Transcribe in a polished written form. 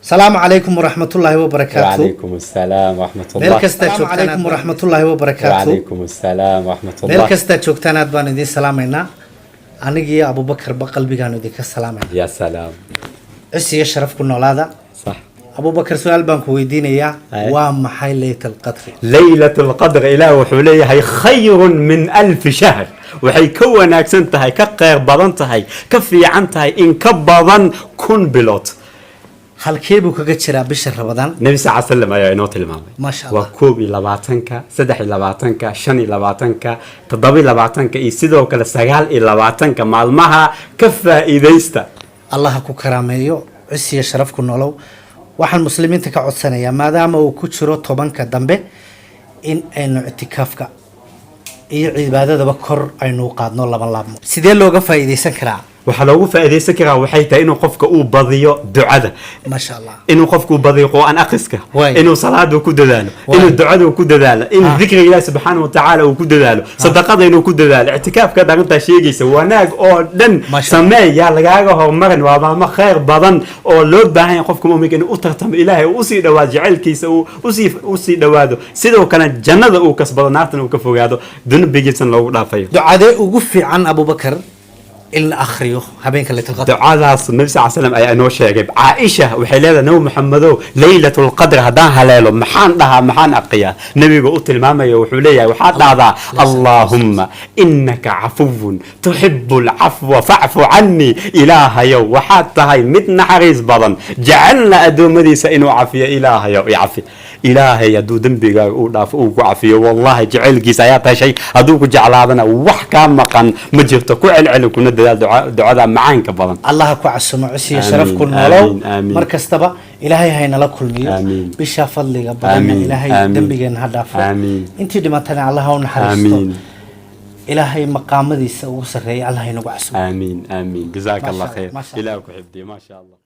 السلام عليكم ورحمة الله وبركاته. وعليكم السلام ورحمة الله. السلام عليكم ورحمة الله وبركاته. وعليكم السلام ورحمة الله. ملكستا جوجتان أدبان دي سلامينا. أنا جي أبو بكر بقلبي كانوا ديك السلامين. يا سلام. إيش يشرف كنا ولادا؟ صح. أبو بكر سؤال بانك ويدينيا وام حي ليلة القدر. ليلة القدر إله وحوليه هي خير من 1000 شهر. وحي كون أكسنتها هي كقير بضنتها كفي عنتها إن كبضن كن بلوت. halkeebuu kaga jiraa bisha Ramadaan nabi sallallahu alayhi wasallam ayaa inoo tilmaamay ma sha Allah waa 22ka 23ka 25ka 27ka iyo sidoo kale 29ka maalmaha ka faa'iideysta Allah ku karaameeyo cisiya sharaf ku nolow waxaan muslimiinta ka codsanayaa maadaama uu ku jiro 10ka dambe in aynu i'tikaafka iyo cibaadadaba kor aynu qaadno laban laabmo sidee looga faa'iideysan karaa waxa loogu faa'iideysan karaa waxay tahay inuu qofka uu badiyo ducada ma sha Allah inuu qofku badiyo quraan akhriska inuu salaada ku dadaalo inuu ducada ku dadaalo in dhikriga Ilaahay subhanahu wa ta'ala uu ku dadaalo sadaqada inuu ku dadaalo i'tikaafka dharinta sheegaysa wanaag oo dhan sameeya lagaaga hormarin waa maalmo khayr badan oo loo baahan yahay qofka muuminka inuu u tartamo Ilaahay uu sii dhawaado jaceelkiisa uu sii dhawaado sidoo kale jannada uu kasbado naartan uu ka fogaado dunbigiisan loogu dhaafayo ducada ugu fiican Abu Bakar إن أخريه هبينك اللي تلقى دعاء النبي صلى الله عليه وسلم أي أنو شيء عائشة وحيلة نو محمدو ليلة القدر هدان هلاله محان لها محان أقيا نبي قلت الماما وحولية وحاد هذا اللهم إنك عفو تحب العفو فاعف عني إله يو وحاد هاي متنا حريص بضن جعلنا أدو مديسة إنو عافية إله يو يعفي إلهي يدو دنبي وعافية والله جعل قيساياتها شيء أدوك جعل هذا وحكام مقان مجرد كوعل علم كنا دعاء معانك بضن الله كوعسم عسي شرف كل ولو مركز تبا إلهي هاي نلكل ميو بشاف اللي قبلنا إلهي دنبي هدف انت دمتنا الله ونحرسته إلهي مقام ذي سوسري الله ينقعسم آمين آمين جزاك الله خير إلهك حبدي ما شاء الله.